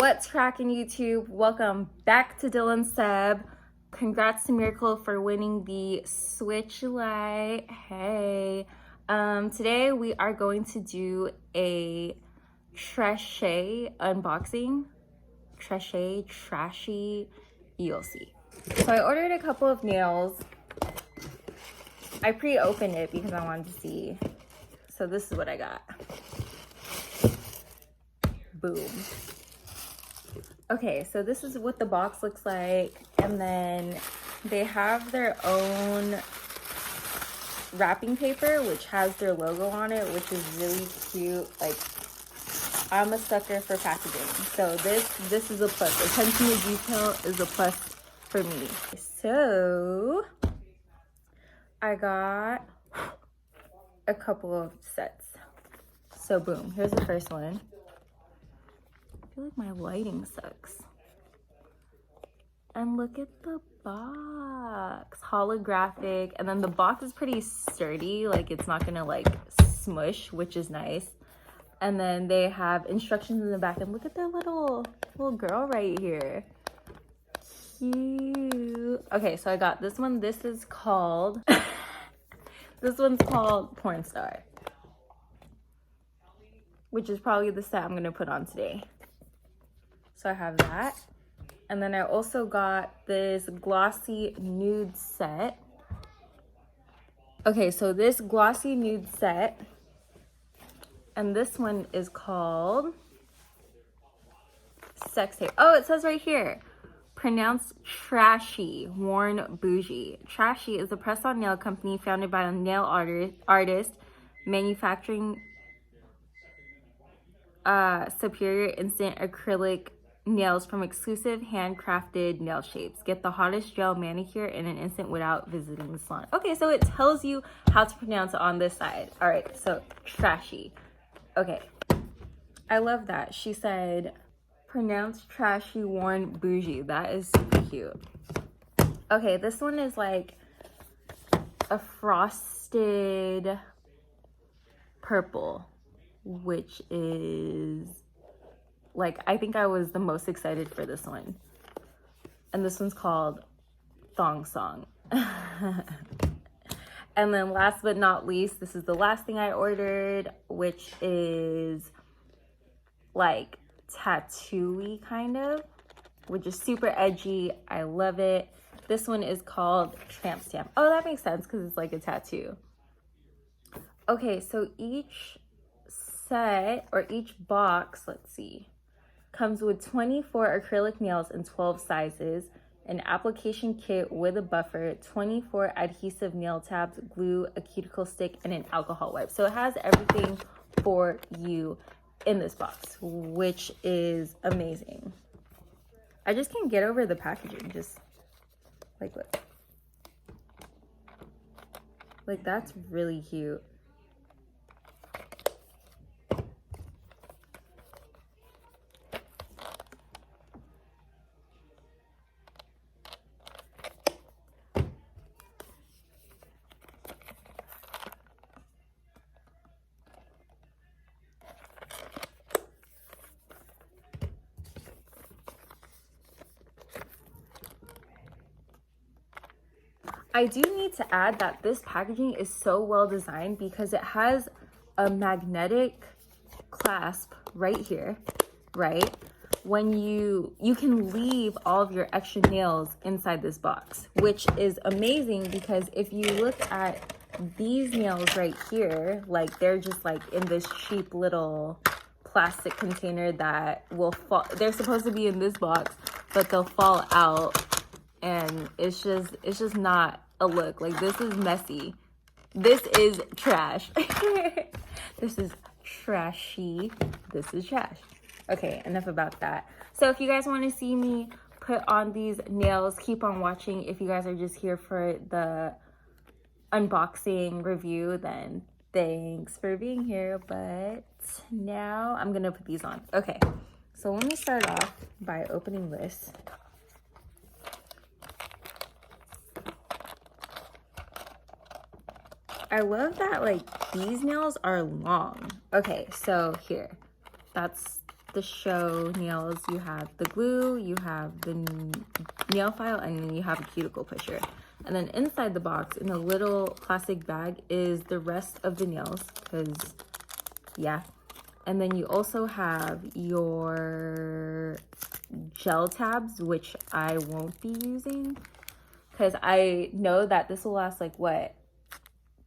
What's cracking, YouTube? Welcome back to DYL'S. Congrats to Miracle for winning the Switch Lite. Hey. Today we are going to do a trashy unboxing. Trashy, you'll see. So I ordered a couple of nails. I pre-opened it because I wanted to see. So this is what I got. Boom. Okay, so this is what the box looks like, and then they have their own wrapping paper which has their logo on it, which is really cute. Like, I'm a sucker for packaging, so this is a plus. Attention to detail is a plus for me. So I got a couple of sets. So boom, here's the first one. I feel like my lighting sucks. And look at the box, holographic, and then the box is pretty sturdy, like it's not gonna like smush, which is nice. And then they have instructions in the back, and look at their little girl right here. Cute. Okay, so I got this one. This is called this one's called Porn Star, which is probably the set I'm gonna put on today. So I have that. And then I also got this glossy nude set. Okay, so this glossy nude set, and this one is called Sex Tape. Oh, it says right here, pronounced trashy, worn bougie. Trashy is a press-on nail company founded by a nail artist manufacturing superior instant acrylic nails from exclusive handcrafted nail shapes. Get the hottest gel manicure in an instant without visiting the salon. Okay, so it tells you how to pronounce it on this side. All right, so trashy. Okay, I love that. She said, pronounced trashy, worn bougie. That is super cute. Okay, this one is like a frosted purple, which is like, I think I was the most excited for this one. And this one's called Thong Song. And then last but not least, this is the last thing I ordered, which is like tattoo-y kind of, which is super edgy. I love it. This one is called Tramp Stamp. Oh, that makes sense because it's like a tattoo. Okay, so each set or each box, let's see, comes with 24 acrylic nails in 12 sizes, an application kit with a buffer, 24 adhesive nail tabs, glue, a cuticle stick, and an alcohol wipe. So it has everything for you in this box, which is amazing. I just can't get over the packaging. Just like, look. Like, that's really cute. I do need to add that this packaging is so well designed because it has a magnetic clasp right here, right? When you can leave all of your extra nails inside this box, which is amazing because if you look at these nails right here, like they're just like in this cheap little plastic container that will fall. They're supposed to be in this box, but they'll fall out, and it's just not a look. Like, this is messy. This is trash. This is trashy. This is trash. Okay, enough about that. So if you guys want to see me put on these nails, keep on watching. If you guys are just here for the unboxing review, then thanks for being here. But now I'm gonna put these on. Okay, so let me start off by opening this. I love that, like, these nails are long. Okay, so here, that's the show nails, you have the glue, you have the nail file, and then you have a cuticle pusher. And then inside the box, in a little plastic bag, is the rest of the nails, because, yeah. And then you also have your gel tabs, which I won't be using, because I know that this will last, like, what,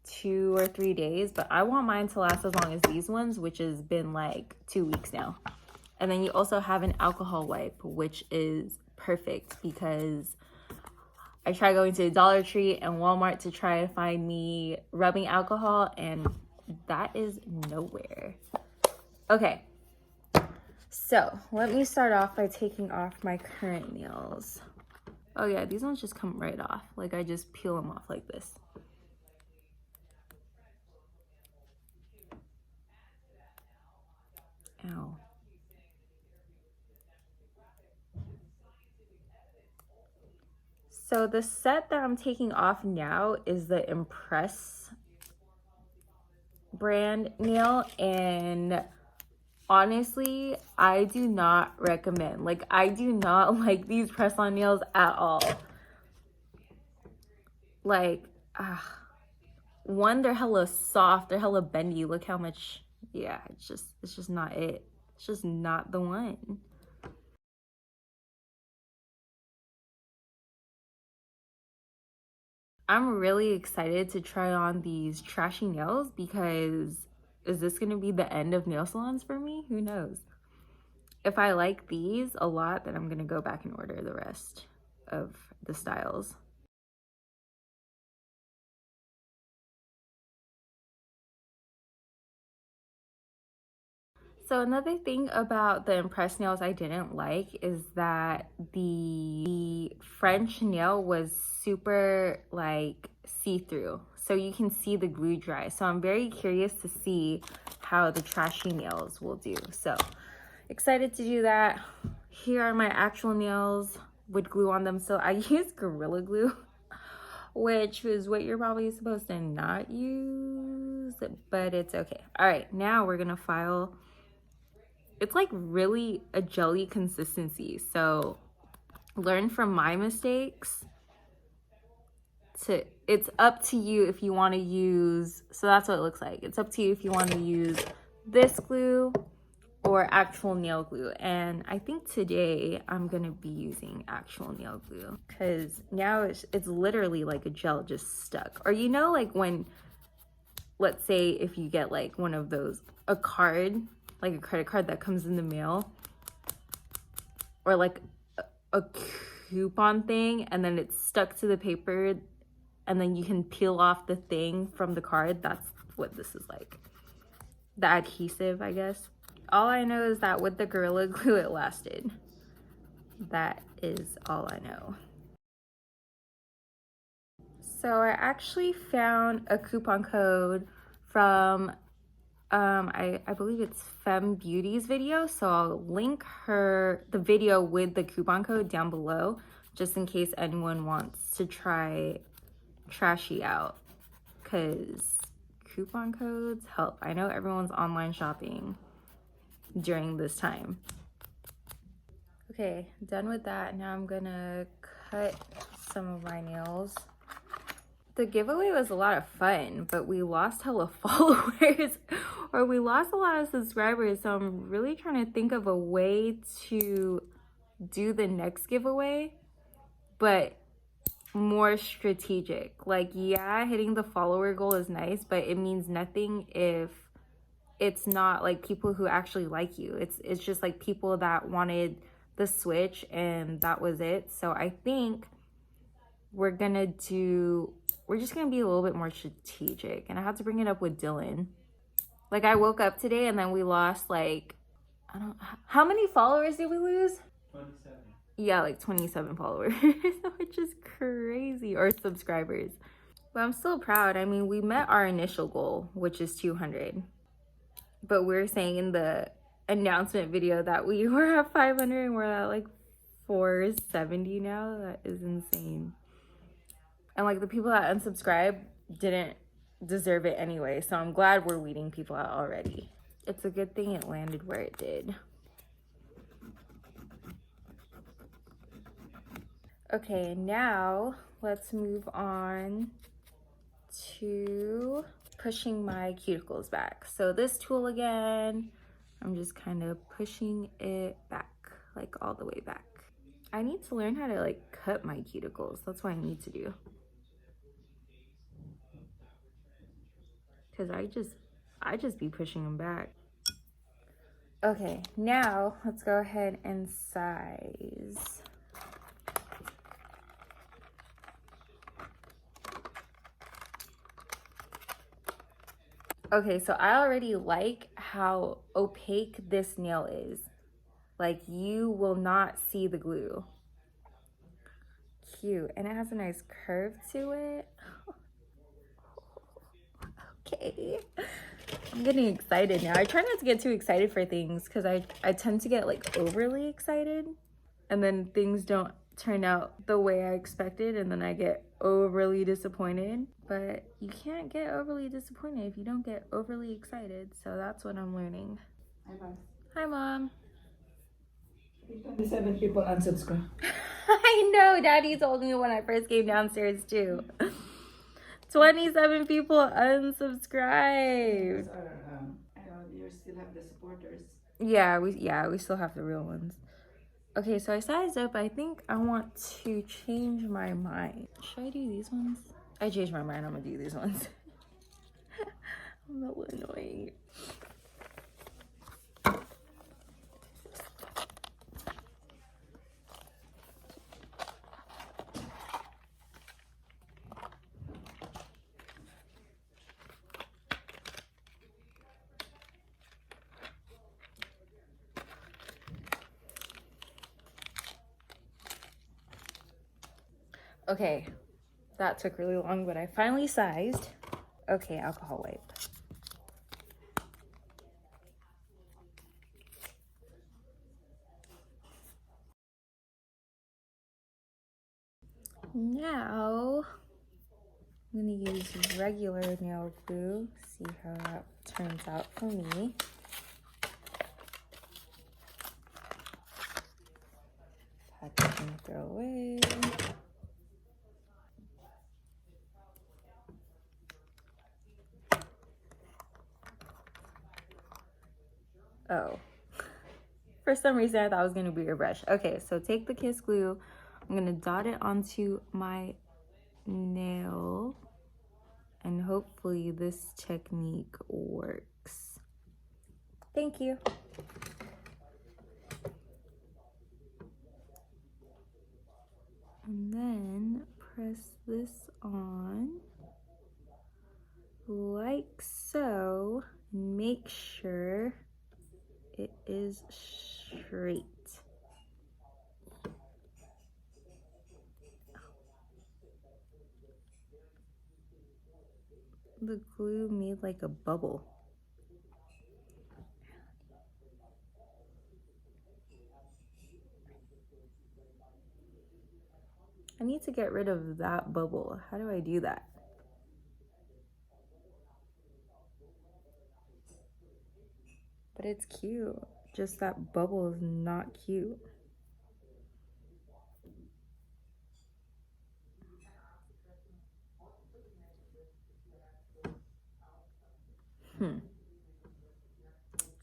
2 or 3 days, but I want mine to last as long as these ones, which has been, like, 2 weeks now. And then you also have an alcohol wipe, which is perfect, because I tried going to Dollar Tree and Walmart to try to find me rubbing alcohol, and that is nowhere. Okay, so let me start off by taking off my current nails. Oh yeah, these ones just come right off. Like, I just peel them off like this. Ow. So the set that I'm taking off now is the Impress brand nail, and honestly, I do not recommend. Like, I do not like these press-on nails at all. Like, one, they're hella soft, they're hella bendy. Look how much, yeah, it's just not it. It's just not the one. I'm really excited to try on these trashy nails, because is this gonna be the end of nail salons for me? Who knows? If I like these a lot, then I'm gonna go back and order the rest of the styles. So another thing about the Impress nails I didn't like is that the French nail was super, like, see-through. So you can see the glue dry. So I'm very curious to see how the trashy nails will do. So excited to do that. Here are my actual nails with glue on them. So I use Gorilla Glue, which is what you're probably supposed to not use, but it's okay. All right, now we're gonna file. It's like really a jelly consistency, so learn from my mistakes. It's up to you if you want to use, so that's what it looks like. It's up to you if you want to use this glue or actual nail glue, and I think today I'm gonna be using actual nail glue, because now it's literally like a gel just stuck. Or, you know, like when, let's say if you get like one of those, a card, like a credit card that comes in the mail, or like a coupon thing, and then it's stuck to the paper, and then you can peel off the thing from the card. That's what this is like. The adhesive, I guess. All I know is that with the Gorilla Glue, it lasted. That is all I know. So I actually found a coupon code from I believe it's Femme Beauty's video, so I'll link the video with the coupon code down below, just in case anyone wants to try Trashy out, because coupon codes help. I know everyone's online shopping during this time. Okay, done with that. Now I'm gonna cut some of my nails. The giveaway was a lot of fun, but we lost hella followers, or we lost a lot of subscribers, so I'm really trying to think of a way to do the next giveaway, but more strategic. Like, yeah, hitting the follower goal is nice, but it means nothing if it's not like people who actually like you. It's just like people that wanted the switch and that was it. So I think we're just gonna be a little bit more strategic, and I had to bring it up with Dylan. Like, I woke up today and then we lost, like, how many followers did we lose? 27. Yeah, like 27 followers, which is crazy, or subscribers. But I'm still proud. I mean, we met our initial goal, which is 200. But we were saying in the announcement video that we were at 500 and we're at like 470 now. That is insane. And like, the people that unsubscribed didn't deserve it anyway, so I'm glad we're weeding people out already. It's a good thing it landed where it did. Okay, now let's move on to pushing my cuticles back. So this tool again, I'm just kind of pushing it back, like all the way back. I need to learn how to like cut my cuticles. That's what I need to do. Cause I just be pushing them back. Okay, now let's go ahead and size. Okay, so I already like how opaque this nail is. Like you will not see the glue. Cute, and it has a nice curve to it. Okay, I'm getting excited now. I try not to get too excited for things because I tend to get like overly excited and then things don't turn out the way I expected and then I get overly disappointed. But you can't get overly disappointed if you don't get overly excited. So that's what I'm learning. Hi, Mom. Hi, Mom. 27 people unsubscribe. I know, Daddy told me when I first came downstairs too. 27 people unsubscribed. You still have the supporters. Yeah, we still have the real ones. Okay, so I sized up. I think I want to change my mind. Should I do these ones? I changed my mind. I'm gonna do these ones. I'm a little annoying. Okay, that took really long, but I finally sized. Okay, alcohol wipe. Now, I'm gonna use regular nail glue, see how that turns out for me. Packaging, throw away. Oh, for some reason I thought it was gonna be a brush. Okay, so take the Kiss glue. I'm gonna dot it onto my nail and hopefully this technique works. Thank you. And then press this on like so. Make sure it is straight. The glue made like a bubble. I need to get rid of that bubble. How do I do that? But it's cute. Just that bubble is not cute.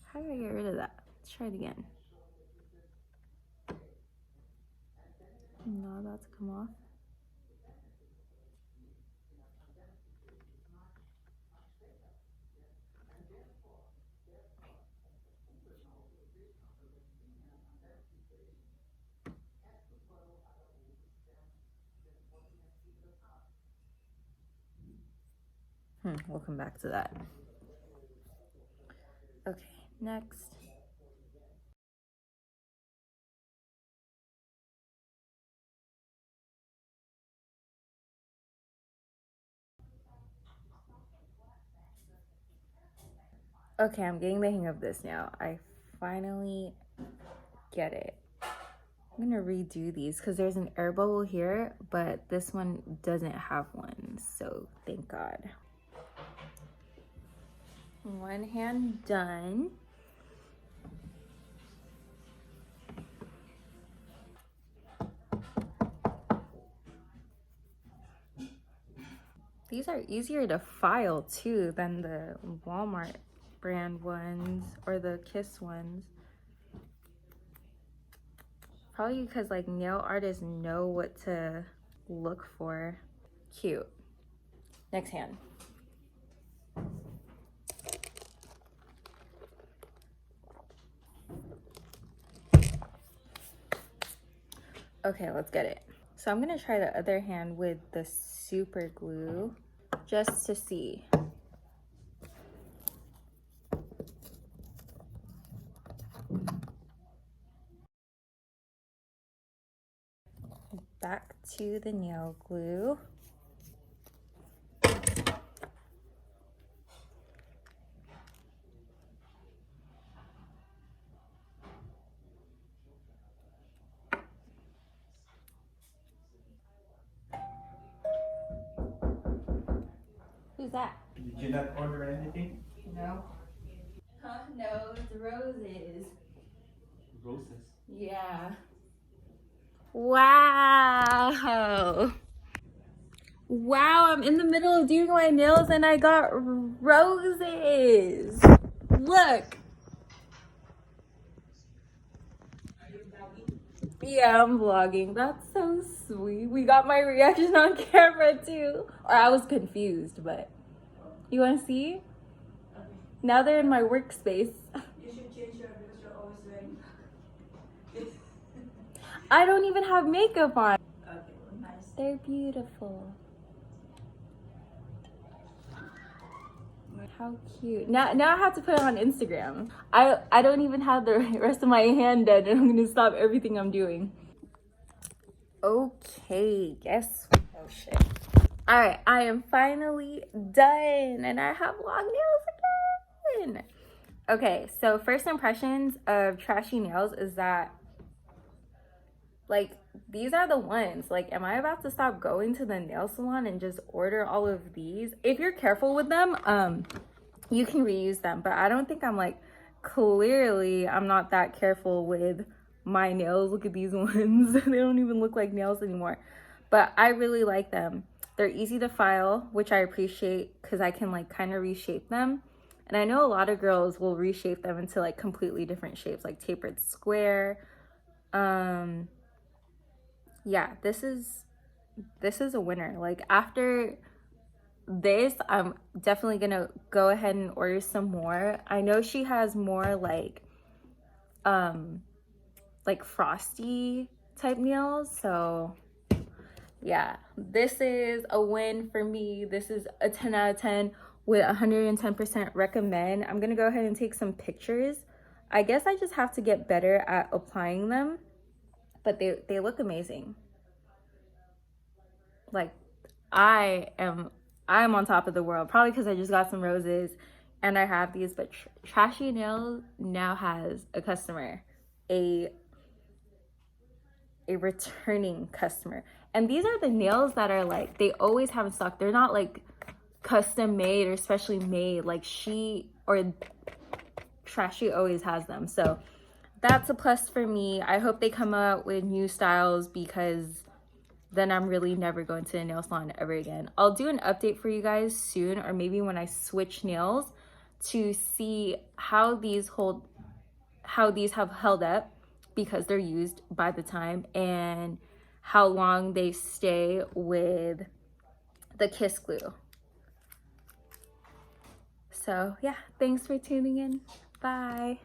How do I get rid of that? Let's try it again. No, that's come off. We'll come back to that. Okay, next. Okay, I'm getting the hang of this now. I finally get it. I'm gonna redo these because there's an air bubble here, but this one doesn't have one, so thank God. One hand done. These are easier to file too than the Walmart brand ones or the Kiss ones. Probably because like nail artists know what to look for. Cute. Next hand. Okay, let's get it. So I'm gonna try the other hand with the super glue just to see. Back to the nail glue. Who's that? Did you not order anything? No. Huh? No, it's roses. Roses. Yeah. Wow. Wow, I'm in the middle of doing my nails and I got roses. Look. Yeah, I'm vlogging. That's so sweet. We got my reaction on camera too. Or I was confused, but you want to see? Now they're in my workspace. You should change your because you're always wearing. I don't even have makeup on. Okay, well, nice. They're beautiful. How cute. Now I have to put it on Instagram. I don't even have the rest of my hand done and I'm gonna stop everything I'm doing. Okay, guess. Oh shit. Alright, I am finally done and I have long nails again. Okay, so first impressions of trashy nails is that like these are the ones. Like, am I about to stop going to the nail salon and just order all of these? If you're careful with them, you can reuse them, but I don't think I'm like, clearly I'm not that careful with my nails. Look at these ones. They don't even look like nails anymore, but I really like them. They're easy to file, which I appreciate because I can like kind of reshape them. And I know a lot of girls will reshape them into like completely different shapes, like tapered square. Yeah, this is a winner. Like after this, I'm definitely gonna go ahead and order some more. I know she has more like frosty type nails, so yeah, this is a win for me. This is a 10 out of 10 with 110% recommend. I'm gonna go ahead and take some pictures. I guess I just have to get better at applying them, but they look amazing. Like I'm on top of the world, probably because I just got some roses and I have these, but Trashy Nails now has a customer, a returning customer. And these are the nails that are like, they always have in stock. They're not like custom made or specially made. Like Trashy always has them. So that's a plus for me. I hope they come out with new styles because then I'm really never going to a nail salon ever again. I'll do an update for you guys soon, or maybe when I switch nails, to see how these have held up because they're used by the time, and how long they stay with the Kiss glue. So yeah, thanks for tuning in. Bye.